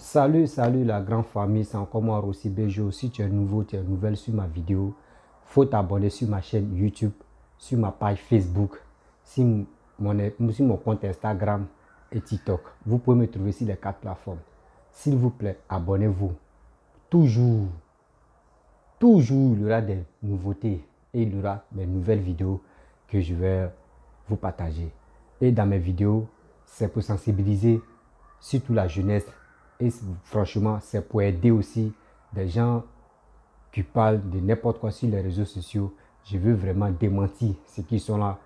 Salut la grande famille, c'est encore moi Rossi Bejo. Si tu es nouveau, tu es nouvelle sur ma vidéo, faut t'abonner sur ma chaîne YouTube, sur ma page Facebook, sur mon compte Instagram et TikTok. Vous pouvez me trouver sur les 4 plateformes. S'il vous plaît, abonnez-vous. Toujours, il y aura des nouveautés et il y aura des nouvelles vidéos que je vais vous partager. Et dans mes vidéos, c'est pour sensibiliser surtout la jeunesse. Et franchement, c'est pour aider aussi des gens qui parlent de n'importe quoi sur les réseaux sociaux. Je veux vraiment démentir ceux qui sont là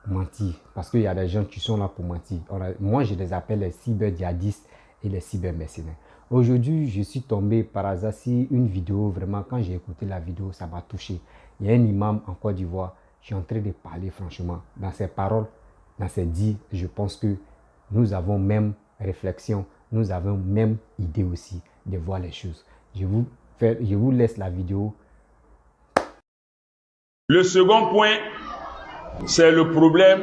mentir. Parce qu'il y a des gens qui sont là pour mentir. Moi, je les appelle les cyber-djihadistes et les cyber-mercenaires. Aujourd'hui, je suis tombé par hasard sur une vidéo. Vraiment, quand j'ai écouté la vidéo, ça m'a touché. Il y a un imam en Côte d'Ivoire qui est en train de parler franchement. Dans ses paroles, dans ses dits, je pense que nous avons même réflexion. Nous avons même idée aussi de voir les choses. Je vous laisse la vidéo. Le second point, c'est le problème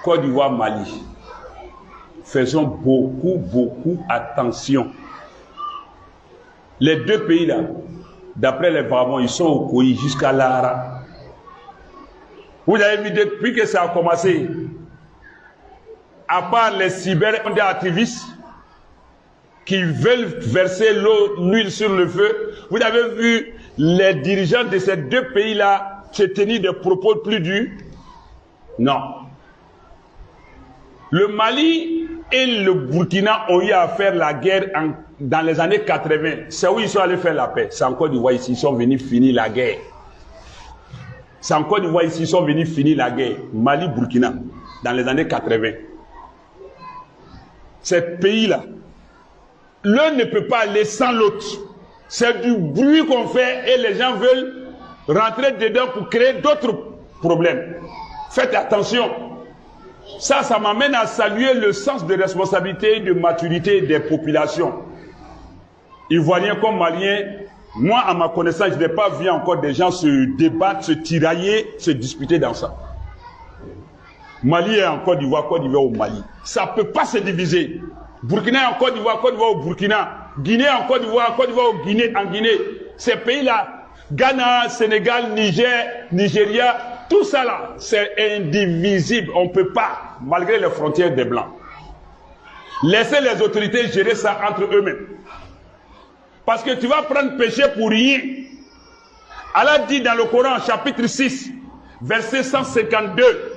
Côte d'Ivoire-Mali. Faisons beaucoup attention. Les deux pays-là, d'après les vagabonds, ils sont au Koyi jusqu'à Lara. Vous avez vu depuis que ça a commencé, à part les cyber-activistes qui veulent verser l'huile sur le feu, vous avez vu les dirigeants de ces deux pays-là se tenir des propos plus durs? Non. Le Mali et le Burkina ont eu à faire la guerre dans les années 80. C'est où ils sont allés faire la paix. C'est en Côte d'Ivoire ici, ils sont venus finir la guerre. C'est en Côte d'Ivoire ici, ils sont venus finir la guerre. Mali-Burkina, dans les années 80. Ces pays-là, l'un ne peut pas aller sans l'autre. C'est du bruit qu'on fait et les gens veulent rentrer dedans pour créer d'autres problèmes. Faites attention. Ça m'amène à saluer le sens de responsabilité et de maturité des populations. Ivoiriens comme Maliens, moi, à ma connaissance, je n'ai pas vu encore des gens se débattre, se tirailler, se disputer dans ça. Mali est en Côte d'Ivoire au Mali. Ça ne peut pas se diviser. Burkina est en Côte d'Ivoire au Burkina. Guinée en Côte d'Ivoire au Guinée, en Guinée. Ces pays-là, Ghana, Sénégal, Niger, Nigeria, tout ça là, c'est indivisible. On ne peut pas, malgré les frontières des Blancs. Laissez les autorités gérer ça entre eux-mêmes. Parce que tu vas prendre péché pour rien. Allah dit dans le Coran, chapitre 6, verset 152,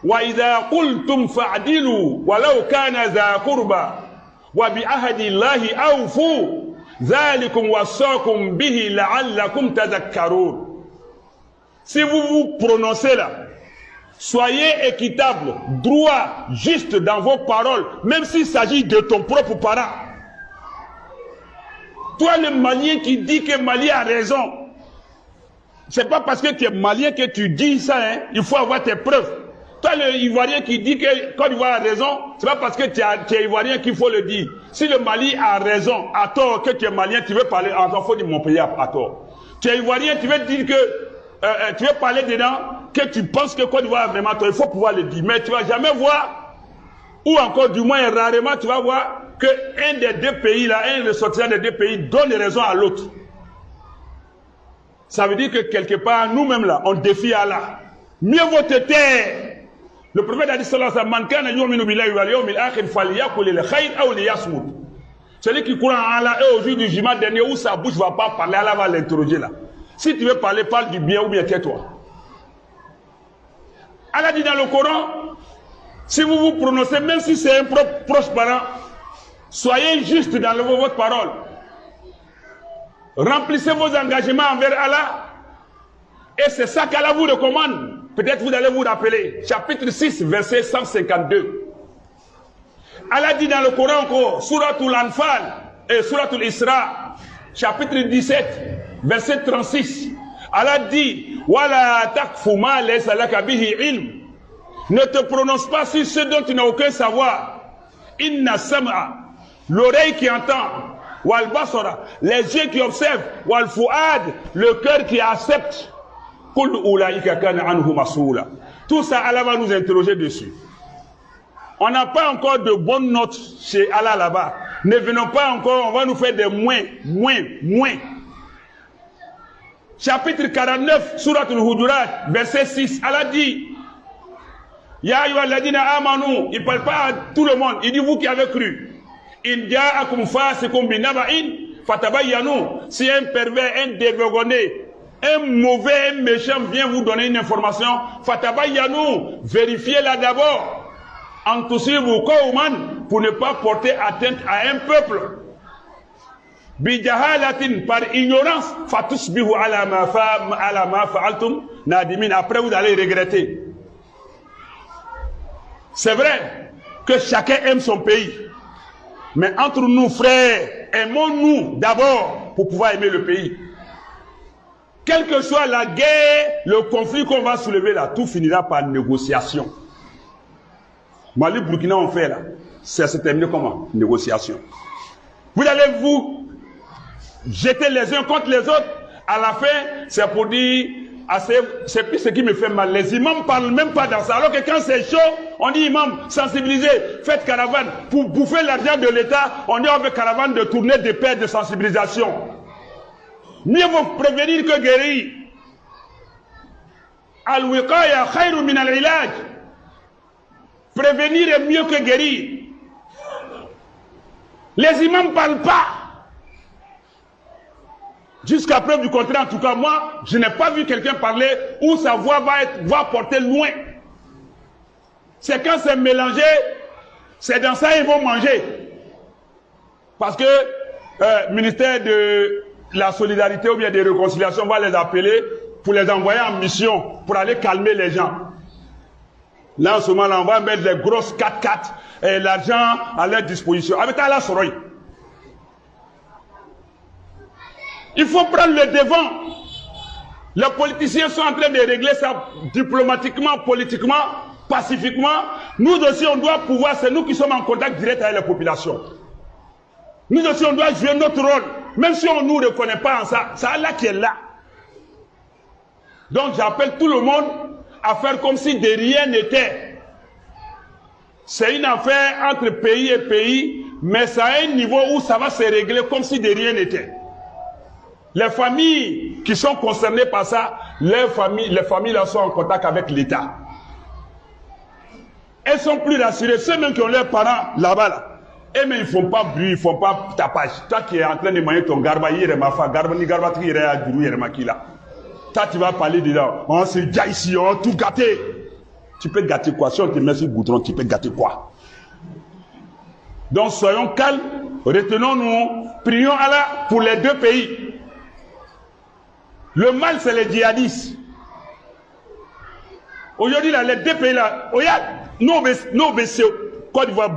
وَإِذَا قُلْتُمْ فَعْدِلُوا وَلَوْ كَانَ ذَا قُرْبَى وَبِعَهْدِ اللَّهِ أَوْفُوا ذَلِكُمْ وَصَّاكُمْ بِهِ لَعَلَّكُمْ تَذَكَّرُونَ. Si vous vous prononcez là, soyez équitable, droit, juste dans vos paroles, même s'il s'agit de ton propre parent. Toi, le Malien qui dit que Mali a raison, c'est pas parce que tu es Malien que tu dis ça, hein. Il faut avoir tes preuves. Toi, le Ivoirien qui dit que Côte d'Ivoire a raison, c'est pas parce que tu es Ivoirien qu'il faut le dire. Si le Mali a raison, à tort, que tu es Malien, tu veux parler, il faut dire mon pays à tort. Tu es Ivoirien, tu veux dire que, tu veux parler dedans, que tu penses que Côte d'Ivoire a vraiment tort, il faut pouvoir le dire. Mais tu vas jamais voir, ou encore du moins rarement, tu vas voir que un des deux pays là, un ressortissant des deux pays donne raison à l'autre. Ça veut dire que quelque part, nous-mêmes là, on défie Allah. Mieux vaut te taire. Le prophète a dit sallallahu alayhi wa sallam, celui qui croit en Allah et au jour du jugement dernier où sa bouche ne va pas parler, Allah va l'interroger là. Si tu veux parler, parle du bien ou bien tais-toi. Allah dit dans le Coran, si vous vous prononcez, même si c'est un proche parent, soyez juste dans votre parole. Remplissez vos engagements envers Allah. Et c'est ça qu'Allah vous recommande. Peut-être vous allez vous rappeler. Chapitre 6, verset 152. Allah dit dans le Coran encore, Suratul Anfal et Suratul Isra, chapitre 17, verset 36. Allah dit, Wala takfu ma laysa laka bihi ilm. Ne te prononce pas sur ce dont tu n'as aucun savoir. Inna sam'a, l'oreille qui entend, wal basara, les yeux qui observent, wal fuad, le cœur qui accepte. Tout ça, Allah va nous interroger dessus. On n'a pas encore de bonnes notes chez Allah là-bas. Ne venons pas encore, on va nous faire des moins. Chapitre 49, Surat al-Hujurat, verset 6, Allah dit, Ya ayyuhalladhina amanu, il ne parle pas à tout le monde, il dit vous qui avez cru. In ja'akum fasiqun binaba'in fatabayyanu. Si un pervers, un dévergonné, un mauvais, un méchant vient vous donner une information, fatabayyanu, vérifiez-la d'abord. Antusibu qawman, pour ne pas porter atteinte à un peuple. Bijahalatin, par ignorance, fatusbihu ala ma fa'altum nadimin. Après vous allez regretter. C'est vrai que chacun aime son pays. Mais entre nous, frères, aimons-nous d'abord pour pouvoir aimer le pays. Quelle que soit la guerre, le conflit qu'on va soulever là, tout finira par négociation. Mali, Burkina, on fait là. Ça se termine comment? Négociation. Vous allez vous jeter les uns contre les autres. À la fin, c'est pour dire, c'est plus ce qui me fait mal. Les imams ne parlent même pas dans ça. Alors que quand c'est chaud, on dit imam, sensibilisez, faites caravane. Pour bouffer l'argent de l'État, on dit on fait caravane de tournée de paix, de sensibilisation. Mieux vaut prévenir que guérir. Al-wiqaya khayru min al-ilaj. Prévenir est mieux que guérir. Les imams ne parlent pas. Jusqu'à preuve du contraire, en tout cas, moi, je n'ai pas vu quelqu'un parler où sa voix va porter loin. C'est quand c'est mélangé, c'est dans ça qu'ils vont manger. Parce que ministère de la solidarité ou bien de réconciliation va les appeler pour les envoyer en mission, pour aller calmer les gens. Là, en ce moment, on va mettre des grosses 4x4 et l'argent à leur disposition. Avec la soroy. Il faut prendre le devant. Les politiciens sont en train de régler ça diplomatiquement, politiquement, pacifiquement. Nous aussi, on doit pouvoir, c'est nous qui sommes en contact direct avec la population. Nous aussi, on doit jouer notre rôle. Même si on ne nous reconnaît pas en ça, c'est Allah qui est là. Donc, j'appelle tout le monde à faire comme si de rien n'était. C'est une affaire entre pays et pays, mais c'est à un niveau où ça va se régler comme si de rien n'était. Les familles qui sont concernées par ça, les familles là sont en contact avec l'État. Elles sont plus rassurées. Ceux même qui ont leurs parents là-bas, là, et mais ils ne font pas bruit, ils ne font pas tapage. Toi qui es en train de manger ton garba, toi tu vas parler dedans. On se dit ici, on tout gâté. Tu peux gâter quoi? Si on te met sur le goudron, tu peux gâter quoi? Donc soyons calmes, retenons-nous, prions Allah pour les deux pays. Le mal, c'est les djihadistes. Aujourd'hui, là, les deux pays là, nous obéissons, Côte d'Ivoire,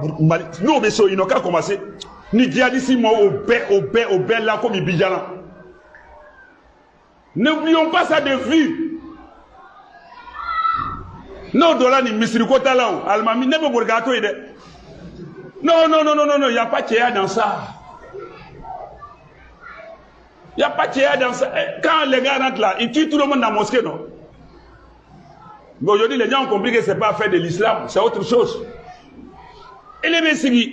nous obéissons, ils n'ont qu'à commencer. Ni djihadistes, ils m'ont au bain là, comme ils bijent là. N'oublions pas ça de vue. Non, dollars ni misirikota là, Almami, ne peut pas regarder. Non, il n'y a pas de théâtre dans ça. Il n'y a pas de théâtre dans ça. Quand les gars rentrent là, ils tuent tout le monde dans la mosquée, non? Mais aujourd'hui, les gens ont compris que ce n'est pas faire de l'islam, c'est autre chose. Et les messieurs,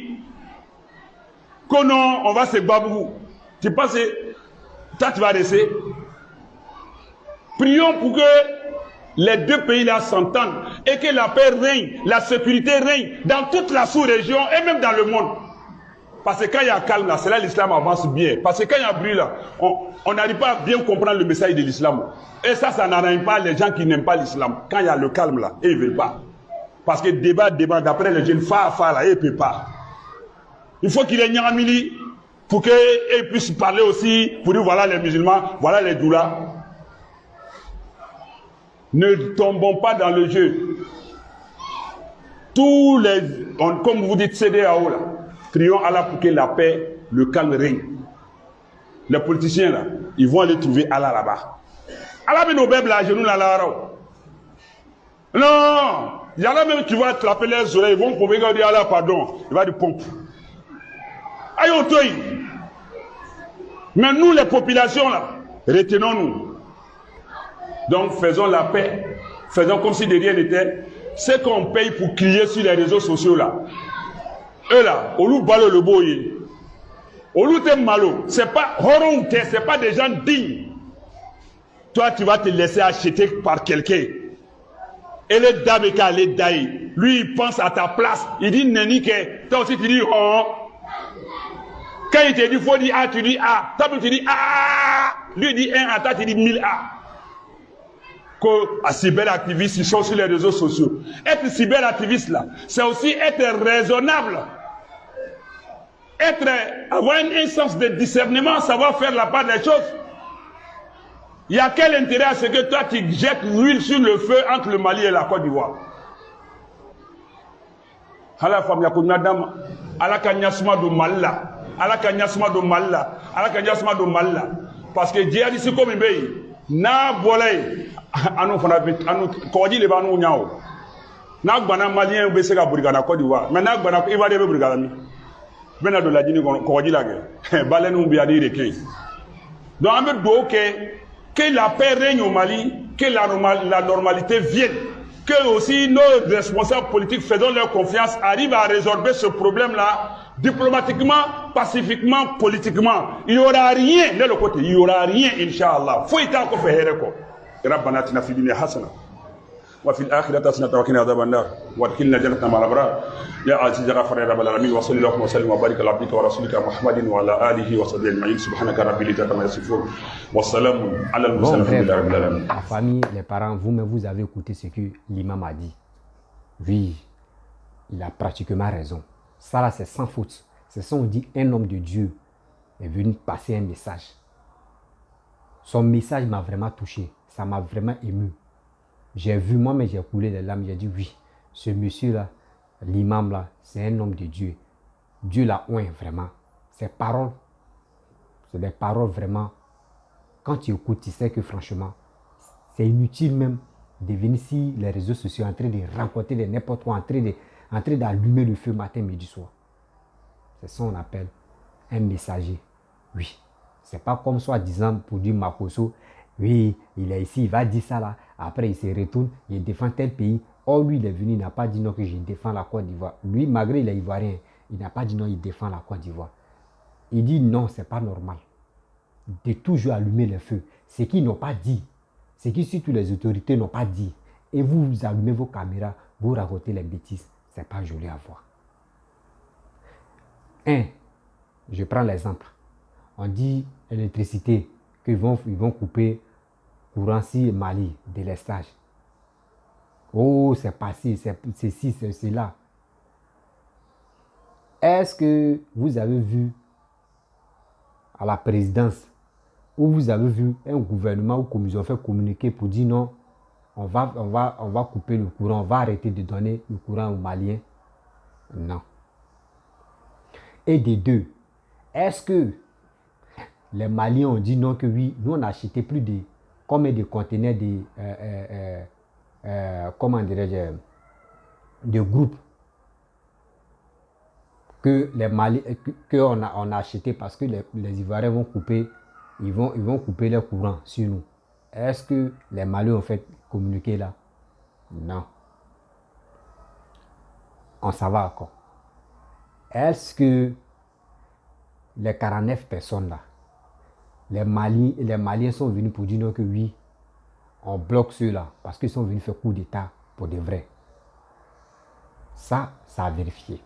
quand on va se babou, tu penses que toi tu vas rester? Prions pour que les deux pays là s'entendent et que la paix règne, la sécurité règne dans toute la sous-région et même dans le monde. Parce que quand il y a calme là, c'est là l'islam avance bien. Parce que quand il y a bruit là, on n'arrive pas à bien comprendre le message de l'islam. Et ça n'arrange pas les gens qui n'aiment pas l'islam. Quand il y a le calme là, ils ne veulent pas. Parce que débat, d'après les jeunes, là, ils ne peuvent pas. Il faut qu'il y ait Nyamili pour qu'ils puissent parler aussi, pour dire voilà les musulmans, voilà les doulas. Ne tombons pas dans le jeu. Comme vous dites CDAO là, prions Allah pour que la paix, le calme règne. Les politiciens là, ils vont aller trouver Allah là-bas. Allah met nos bébés là, genoux là, là. Non, il y en a même qui vont attraper les oreilles, ils vont pouvoir dire Allah pardon, il va dire pompe. Aïe au toy. Mais nous les populations là, retenons-nous. Donc faisons la paix, faisons comme si de rien n'était. C'est qu'on paye pour crier sur les réseaux sociaux là. Eux là, au loup balo le boy, Oloute Malo, c'est pas Horonte, c'est pas des gens dignes. Toi, tu vas te laisser acheter par quelqu'un. Et le Dabeka, le Daï, lui, il pense à ta place. Il dit Nenike, toi aussi tu dis oh. Quand il te dit faut dire A, tu dis A. Toi, tu dis A. Lui, il dit 1 A, toi, tu dis 1000 A. Que cyberactivistes, ils sont sur les réseaux sociaux. Être cyberactiviste, là, c'est aussi être raisonnable. Avoir un sens de discernement, savoir faire la part des choses. Il y a quel intérêt à ce que toi tu jettes l'huile sur le feu entre le Mali et la Côte d'Ivoire? Ala fam yakuna dam ala kanyasma do malla ala kanyasma do malla ala kanyasma do malla parce que Dieu dit c'est comme mbey na bolay anu fana anu koji le banu nyaaw na gbana malien be se ka burigana Côte d'Ivoire mais na gbana Ivoire be burigana mi bena do la jini koji la ge balenu bi adi reke donc on veut do que la paix règne au Mali, que la normalité vienne, que aussi nos responsables politiques, faisant leur confiance, arrivent à résorber ce problème-là diplomatiquement, pacifiquement, politiquement. Il n'y aura rien de l'autre côté, il n'y aura rien, Inch'Allah. Faut y être encore faire. ربنا اتنا في الدنيا حسنه وفي الاخره حسنه وقنا عذاب النار وادخلنا جنه مع الابرار يا عزيز يا غفار يا رب العالمين وصلى الله وسلم وبارك على عبدك ورسولك محمد وعلى اله وصحبه اجمعين سبحانك رب العزه عما يصفون والسلام على المرسلين الحمد لله رب العالمين. La famille, les parents, vous-même vous avez écouté ce que l'imam a dit. Oui, il a pratiquement raison. Ça là c'est sans faute. C'est ça on dit un homme de Dieu est venu passer un message. Son message m'a vraiment touché. Ça m'a vraiment ému. J'ai vu moi, mais j'ai coulé les larmes. J'ai dit oui, ce monsieur-là, l'imam là, c'est un homme de Dieu. Dieu l'a oint vraiment. Ses paroles, c'est des paroles vraiment. Quand tu écoutes, tu sais que franchement, c'est inutile même de venir sur les réseaux sociaux en train de raconter de n'importe quoi, en train d'allumer le feu matin, midi, soir. C'est ça qu'on appelle un messager. Oui. C'est pas comme soi-disant pour dire Makosso. Oui, il est ici, il va dire ça là. Après, il se retourne, il défend tel pays. Or, lui, il est venu, il n'a pas dit non que je défends la Côte d'Ivoire. Lui, malgré il est ivoirien, il n'a pas dit non, il défend la Côte d'Ivoire. Il dit non, c'est pas normal de toujours allumer le feu. Ce qu'ils n'ont pas dit, ce que surtout les autorités n'ont pas dit. Et vous allumez vos caméras, vous racontez les bêtises. C'est pas joli à voir. Je prends l'exemple. On dit l'électricité, qu'ils vont couper courant si Mali, délestage. Oh, c'est passé, c'est ci, c'est cela. Est-ce que vous avez vu à la présidence, ou vous avez vu un gouvernement ou comme ils ont fait communiquer pour dire non, on va couper le courant, on va arrêter de donner le courant aux Maliens? Non. Et des deux, est-ce que les Maliens ont dit non que oui, nous on a acheté plus de combien de conteneurs comment dirais-je, de groupes que les Maliens on a acheté parce que les Ivoiriens vont couper, ils vont couper le courant sur nous. Est-ce que les Maliens ont fait communiquer là? Non. On s'en va encore. Est-ce que les 49 personnes là, les Maliens sont venus pour dire non que oui, on bloque ceux-là parce qu'ils sont venus faire coup d'État pour de vrai? Ça a vérifié.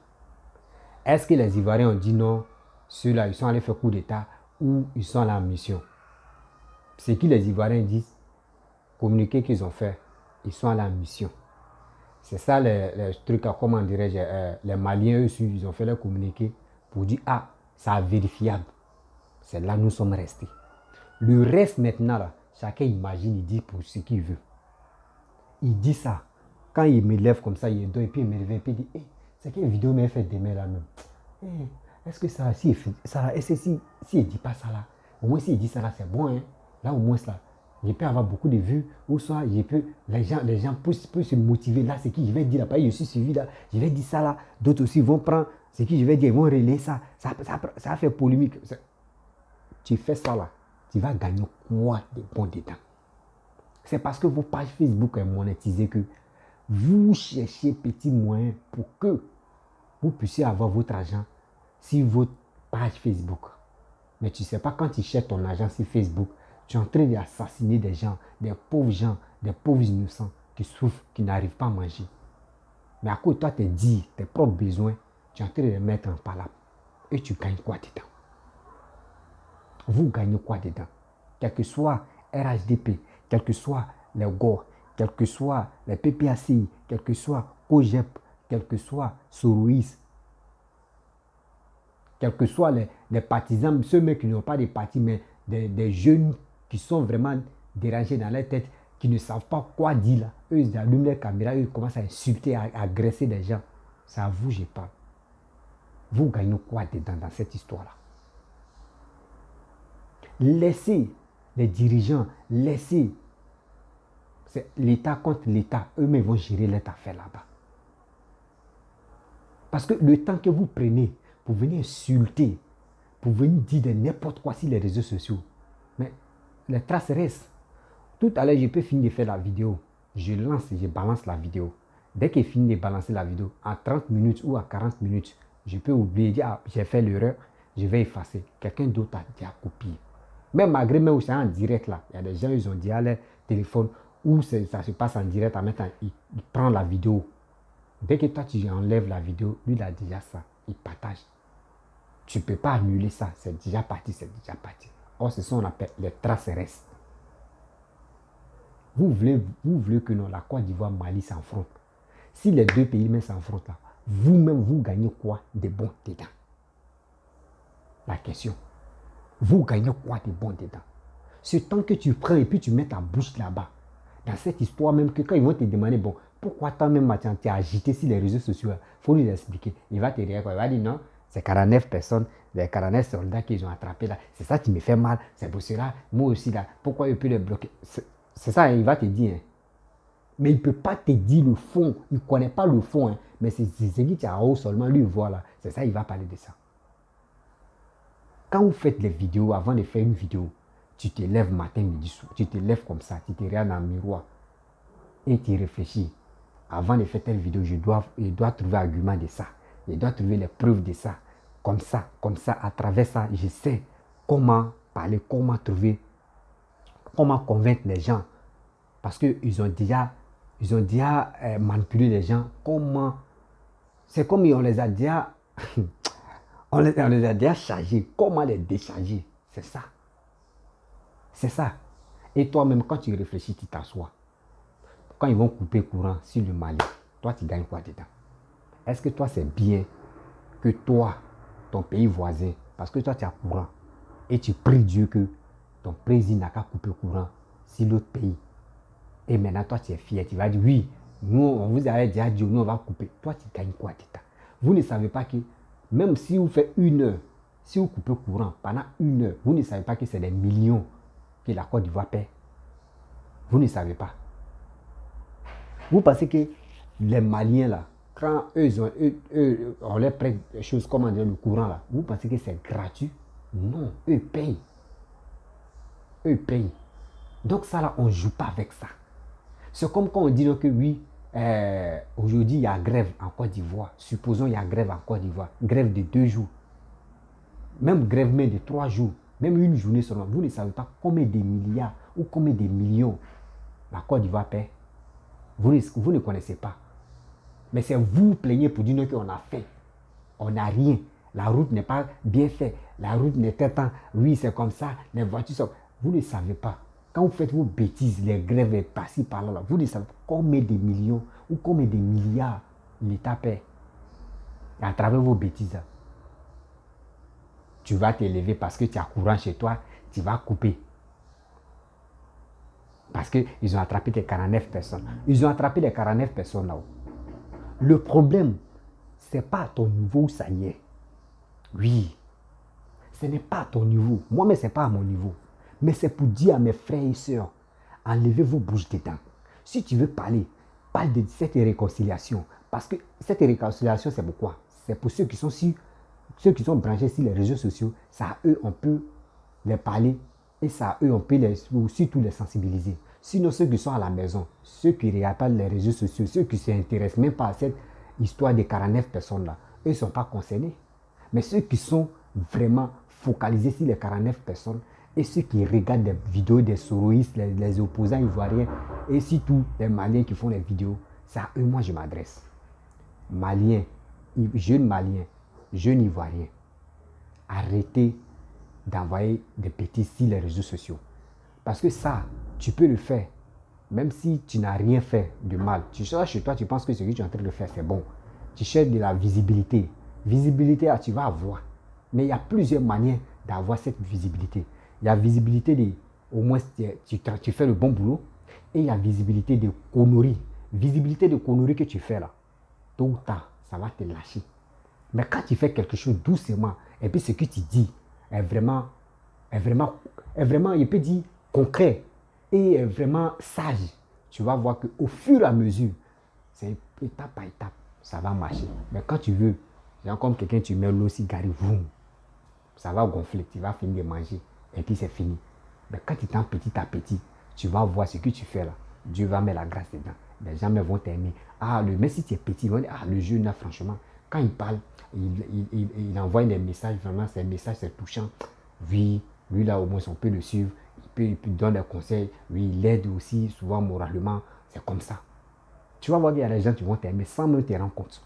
Est-ce que les Ivoiriens ont dit non, ceux-là, ils sont allés faire coup d'État ou ils sont allés en mission? Ce que les Ivoiriens disent, communiquer qu'ils ont fait, ils sont allés en mission. C'est ça les trucs, comment dirais-je, les Maliens, eux, ils ont fait leur communiqué pour dire, ah, c'est vérifiable. C'est là où nous sommes restés. Le reste maintenant, là, chacun imagine, il dit pour ce qu'il veut. Il dit ça. Quand il me lève comme ça, il donne, et puis il me lève, et puis il dit, hey, c'est quelle vidéo m'a fait demain là même? Hey, est-ce que ça, si il dit pas ça là, au moins s'il dit ça là, c'est bon, hein? Là au moins là, je peux avoir beaucoup de vues, ou soit les gens peuvent se motiver. Là, c'est qui je vais dire là, je suis suivi là, je vais dire ça là, d'autres aussi vont prendre, c'est qui je vais dire, ils vont relayer ça, ça va faire polémique. Tu fais ça là, tu vas gagner quoi de bon dedans? C'est parce que vos pages Facebook sont monétisées que vous cherchez petits moyens pour que vous puissiez avoir votre argent sur votre page Facebook. Mais tu ne sais pas, quand ils cherchent ton argent sur Facebook, tu es en train d'assassiner des gens, des pauvres innocents qui souffrent, qui n'arrivent pas à manger. Mais à cause de toi, tes propres besoins, tu es en train de les mettre en palabre. Et tu gagnes quoi dedans? Vous gagnez quoi dedans? Quel que soit RHDP, quel que soit les GOR, quel que soit les PPACI, quel que soit COGEP, quel que soit Soroïs, quels que soient les partisans, ceux mêmes qui n'ont pas de partis, mais des jeunes qui sont vraiment dérangés dans leur tête, qui ne savent pas quoi dire là. Eux, ils allument les caméras, eux, ils commencent à insulter, à agresser des gens. C'est à vous, je parle. Vous gagnez quoi dedans dans cette histoire-là? Laissez les dirigeants, laissez. C'est l'État contre l'État. Eux-mêmes vont gérer leur affaire là-bas. Parce que le temps que vous prenez pour venir insulter, pour venir dire de n'importe quoi sur les réseaux sociaux, mais les traces restent. Tout à l'heure, je peux finir de faire la vidéo. Je lance et je balance la vidéo. Dès que je finis de balancer la vidéo, à 30 minutes ou à 40 minutes, je peux oublier, dire, ah, j'ai fait l'erreur, je vais effacer. Quelqu'un d'autre a déjà copié. Même malgré même où c'est en direct là, il y a des gens, ils ont dit à leur téléphone où ça se passe en direct, en même temps, il prend la vidéo. Dès que toi, tu enlèves la vidéo, lui, il a déjà ça. Il partage. Tu ne peux pas annuler ça. C'est déjà parti, c'est déjà parti. Or, c'est ça qu'on appelle les traces restent. Vous voulez que non, la Côte d'Ivoire, Mali s'affrontent. Si les deux pays même s'affrontent là, vous-même, vous gagnez quoi de bon dedans? La question. Vous gagnez quoi de bon dedans? Ce temps que tu prends et puis tu mets ta bouche là-bas, dans cette histoire même, que quand ils vont te demander, bon, pourquoi toi même Mathieu, tu as agité sur les réseaux sociaux, il faut lui expliquer. Il va te dire quoi? Il va dire non, c'est 49 personnes, les 49 soldats qu'ils ont attrapés là. C'est ça qui me fait mal, c'est pour cela, moi aussi là, pourquoi il peut les bloquer? C'est ça, il va te dire. Hein. Mais il ne peut pas te dire le fond, il ne connaît pas le fond, hein. Mais c'est ce qui t'a haut seulement, lui, voilà. C'est ça, il va parler de ça. Quand vous faites les vidéos, avant de faire une vidéo, tu te lèves matin, midi, soir, tu te lèves comme ça, tu te regardes dans le miroir et tu réfléchis. Avant de faire telle vidéo, je dois trouver argument de ça. Je dois trouver les preuves de ça. Comme ça, à travers ça, je sais comment parler, comment trouver, comment convaincre les gens. Parce qu'ils ont déjà manipulé les gens. Comment? C'est comme on les a déjà, on les a déjà chargés. Comment les décharger? C'est ça. C'est ça. Et toi-même, quand tu réfléchis, tu t'assois. Quand ils vont couper courant sur le Mali, toi, tu gagnes quoi dedans? Est-ce que toi, c'est bien que toi, ton pays voisin, parce que toi, tu as courant, et tu pries Dieu que ton président n'a qu'à couper courant sur l'autre pays. Et maintenant, toi, tu es fier. Tu vas dire, oui, nous, on vous avait déjà dit, nous, on va couper. Toi, tu gagnes quoi dedans? Vous ne savez pas que, même si vous faites 1 heure, si vous coupez courant pendant 1 heure, vous ne savez pas que c'est des millions que la Côte d'Ivoire paie. Vous ne savez pas. Vous pensez que les Maliens, là, quand on leur prête des choses comme le courant, là, vous pensez que c'est gratuit? Non, eux payent. Eux payent. Donc ça, là, on ne joue pas avec ça. C'est comme quand on dit donc, que oui, aujourd'hui, il y a grève en Côte d'Ivoire. Supposons qu'il y a grève en Côte d'Ivoire. Grève de 2 jours. Même grève même de 3 jours. Même une journée seulement. Vous ne savez pas combien de milliards ou combien de millions la Côte d'Ivoire paie. Vous ne connaissez pas. Mais c'est vous plaignez pour dire qu'on a fait. On n'a rien. La route n'est pas bien faite. La route n'est pas... Oui, c'est comme ça. Les voitures sont... Vous ne savez pas. Quand vous faites vos bêtises, les grèves par-ci, par-là, vous ne savez pas combien de millions ou combien de milliards l'État paie. Et à travers vos bêtises, tu vas t'élever parce que tu as courant chez toi, tu vas couper. Parce qu'ils ont attrapé les 49 personnes. Ils ont attrapé les 49 personnes là-haut. Le problème, ce n'est pas à ton niveau, ça y est. Oui, ce n'est pas à ton niveau. Moi-même, ce n'est pas à mon niveau. Mais c'est pour dire à mes frères et sœurs, enlevez vos bouches dedans. Si tu veux parler, parle de cette réconciliation. Parce que cette réconciliation, c'est pourquoi? C'est pour ceux qui sont branchés sur les réseaux sociaux. Ça à eux, on peut les parler. Et ça à eux, on peut surtout les sensibiliser. Sinon, ceux qui sont à la maison, ceux qui ne regardent pas les réseaux sociaux, ceux qui ne s'intéressent même pas à cette histoire de 49 personnes-là, eux ne sont pas concernés. Mais ceux qui sont vraiment focaliser sur les 49 personnes et ceux qui regardent des vidéos des soroïstes, les opposants ivoiriens et surtout les Maliens qui font les vidéos. C'est à eux moi je m'adresse. Maliens, jeunes Ivoiriens, arrêtez d'envoyer des bêtises sur les réseaux sociaux. Parce que ça, tu peux le faire. Même si tu n'as rien fait de mal. Tu seras chez toi, tu penses que ce que tu es en train de faire, c'est bon. Tu cherches de la visibilité. Visibilité, tu vas avoir. Mais il y a plusieurs manières d'avoir cette visibilité. Il y a visibilité de, au moins, tu fais le bon boulot. Et il y a visibilité de conneries. Visibilité de conneries que tu fais là. Tôt ou tard, ça va te lâcher. Mais quand tu fais quelque chose doucement, et puis ce que tu dis est vraiment, il peut dire concret et est vraiment sage, tu vas voir qu'au fur et à mesure, c'est étape par étape, ça va marcher. Mais quand tu veux, genre comme quelqu'un, tu mets l'eau cigare, ça va gonfler, tu vas finir de manger et puis c'est fini. Mais quand tu t'en petit à petit, tu vas voir ce que tu fais là. Dieu va mettre la grâce dedans. Les gens vont t'aimer. Ah, même si tu es petit, ils vont dire, ah, le jeune là, franchement, quand il parle, il envoie des messages, vraiment, ces messages, c'est touchant. Oui, lui là, au moins, on peut le suivre. Il peut donner des conseils. Oui, il aide aussi, souvent moralement. C'est comme ça. Tu vas voir qu'il y a des gens qui vont t'aimer sans même te rendre compte.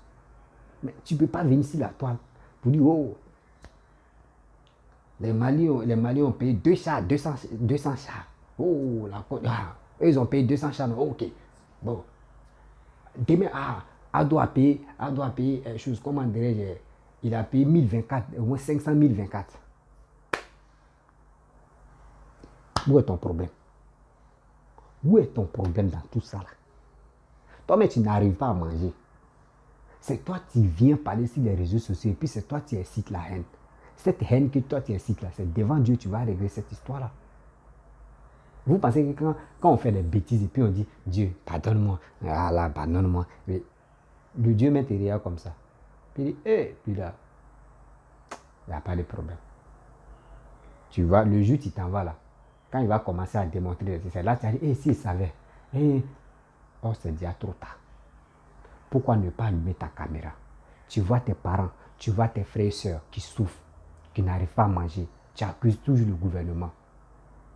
Mais tu ne peux pas venir sur la toile pour dire, oh, les Maliens ont payé 200 chars. Oh, eux, ils ont payé 200 chars. Oh, ok. Bon. Demain, Ado a payé chose, comment dirais-je, il a payé 1024, au moins 500 1024. Où est ton problème? Où est ton problème dans tout ça là? Toi, mais tu n'arrives pas à manger. C'est toi qui viens parler sur les réseaux sociaux et puis c'est toi qui incites la haine. Cette haine que toi tu incites là, c'est devant Dieu tu vas régler cette histoire là. Vous pensez que quand on fait des bêtises et puis on dit Dieu, pardonne-moi, ah là, pardonne-moi. Mais le Dieu m'intérieur comme ça. Puis il dit, puis là, il n'y a pas de problème. Tu vois, le jour tu t'en vas là, quand il va commencer à démontrer, c'est là tu as dit, s'il savait, oh c'est déjà trop tard. Pourquoi ne pas allumer ta caméra? Tu vois tes parents, tu vois tes frères et sœurs qui souffrent, qui n'arrivent pas à manger, tu accuses toujours le gouvernement.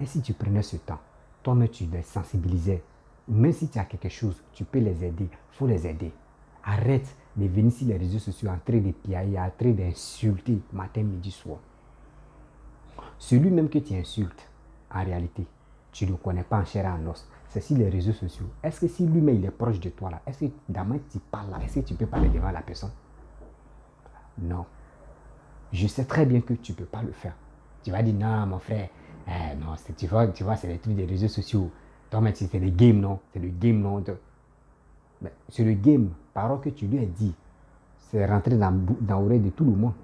Et si tu prenais ce temps, toi-même tu les sensibilisais, même si tu as quelque chose, tu peux les aider, il faut les aider. Arrête de venir sur les réseaux sociaux en train de piailler, en train d'insulter matin, midi, soir. Celui même que tu insultes, en réalité, tu ne le connais pas en chair et en os. C'est sur les réseaux sociaux. Est-ce que si lui-même il est proche de toi là, est-ce que demain tu parles là, est-ce que tu peux parler devant la personne? Non. Je sais très bien que tu ne peux pas le faire. Tu vas dire non mon frère, non, tu vois, c'est les trucs des réseaux sociaux. Toi, mais c'est le game, non? C'est le game, non? Mais c'est le game, parole que tu lui as dit, c'est rentré dans l'oreille de tout le monde.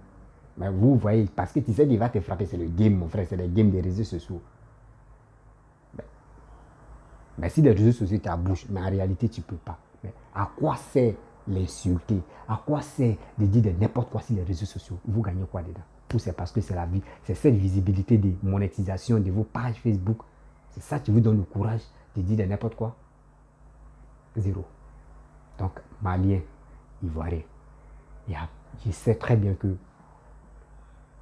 Mais vous voyez, parce que tu sais qu'il va te frapper, c'est le game, mon frère, c'est le game des réseaux sociaux. Mais si les réseaux sociaux t'abouchent, mais en réalité, tu ne peux pas. Mais à quoi sert l'insulter? À quoi sert de dire de n'importe quoi sur les réseaux sociaux? Vous gagnez quoi dedans? Tout c'est parce que c'est la vie. C'est cette visibilité de monétisation de vos pages Facebook. C'est ça qui vous donne le courage de dire de n'importe quoi? Zéro. Donc, Malien, Ivoirien, je sais très bien que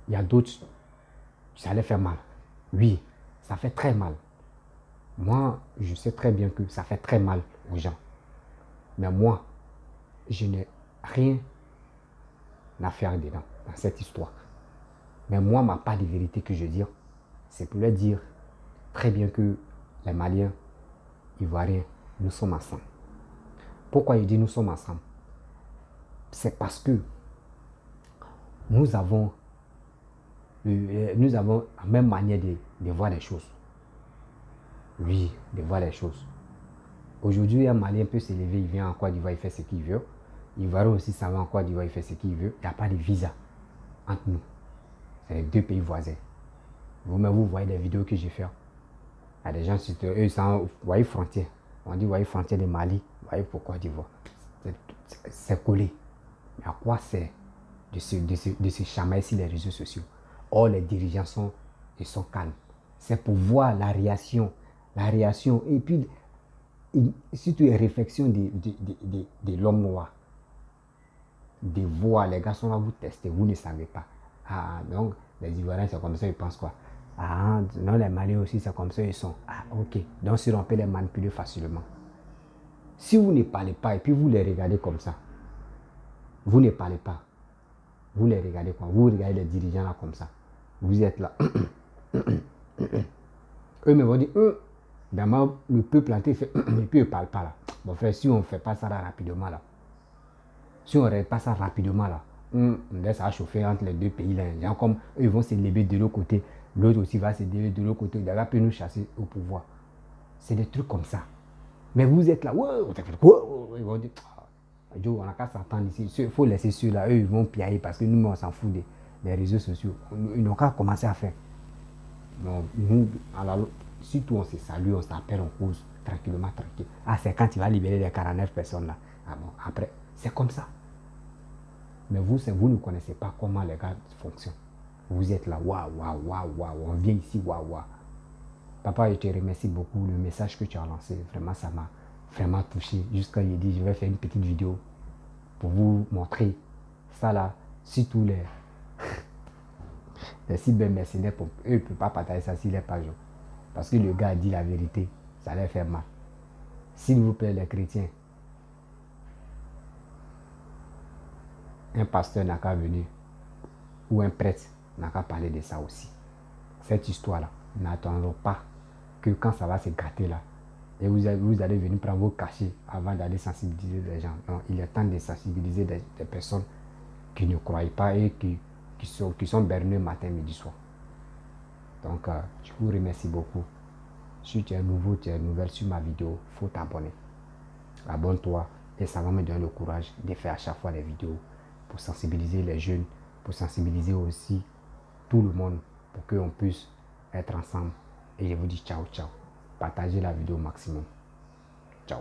il y a d'autres, ça allait faire mal. Oui, ça fait très mal. Moi, je sais très bien que ça fait très mal aux gens. Mais moi, je n'ai rien à faire dedans, dans cette histoire. Mais moi, ma part de vérité que je dis, c'est pour leur dire très bien que les Maliens, Ivoiriens, nous sommes ensemble. Pourquoi je dis nous sommes ensemble? C'est parce que nous avons la même manière de voir les choses. Oui, de voir les choses. Aujourd'hui, un Malien peut se lever, il vient en Côte d'Ivoire, il fait ce qu'il veut. L'Ivoirien aussi s'en va en Côte d'Ivoire, il fait ce qu'il veut. Il n'y a pas de visa entre nous. C'est les deux pays voisins. Vous-même, vous voyez les vidéos que j'ai faites. Il y a des gens, eux, vous voyez frontière. On dit, vous voyez frontière de Mali, vous voyez pour Côte d'Ivoire. C'est collé. Mais à quoi c'est de se chamailler sur les réseaux sociaux? Or, les dirigeants ils sont calmes. C'est pour voir la réaction et puis surtout les réflexions de l'homme noir. De voir, les gars sont là, vous testez, vous ne savez pas. Ah, donc, Les Ivoiriens, c'est comme ça, ils pensent quoi? Ah, non, les Maliens aussi, c'est comme ça, ils sont. Ah, ok. Donc, si on peut les manipuler facilement. Si vous ne parlez pas et puis vous les regardez comme ça, vous ne parlez pas. Vous les regardez quoi? Vous regardez les dirigeants là comme ça. Vous êtes là. Eux me vont dire, ben le peuple entier fait, et puis ils ne parlent pas là. Bon frère, si on ne fait pas ça là, rapidement là, si on ne règle pas ça rapidement là, on laisse ça chauffer entre les deux pays là. Genre comme eux ils vont se lever de l'autre côté, l'autre aussi va se lever de l'autre côté, il va peut nous chasser au pouvoir. C'est des trucs comme ça. Mais vous êtes là, ils vont dire, on n'a qu'à s'entendre ici. Il faut laisser ceux-là, eux ils vont piailler parce que nous on s'en fout des réseaux sociaux. Ils n'ont qu'à commencer à faire. Donc, nous, alors, surtout on se salue, on s'appelle, on cause tranquillement, tranquille. Ah, c'est quand tu vas libérer les 49 personnes là. Ah bon, après, c'est comme ça. Mais vous ne connaissez pas comment les gars fonctionnent. Vous êtes là, waouh, waouh, waouh, waouh, on vient ici, waouh, waouh. Papa, je te remercie beaucoup. Le message que tu as lancé, vraiment, ça m'a vraiment touché. Jusqu'à il dit, je vais faire une petite vidéo pour vous montrer ça là, surtout les cybermercenaires, eux, ils ne peuvent pas partager ça sur les pages. Parce que le gars a dit la vérité, ça leur fait mal. S'il vous plaît, les chrétiens, un pasteur n'a qu'à venir, ou un prêtre n'a qu'à parler de ça aussi. Cette histoire-là, n'attendons pas que quand ça va se gâter là, et vous allez venir prendre vos cachets avant d'aller sensibiliser les gens. Non, il est temps de sensibiliser des personnes qui ne croient pas et qui sont bernées matin, midi, soir. Donc, je vous remercie beaucoup. Si tu es nouveau, tu es nouvelle sur ma vidéo, il faut t'abonner. Abonne-toi et ça va me donner le courage de faire à chaque fois des vidéos pour sensibiliser les jeunes, pour sensibiliser aussi tout le monde pour qu'on puisse être ensemble. Et je vous dis ciao, ciao. Partagez la vidéo au maximum. Ciao.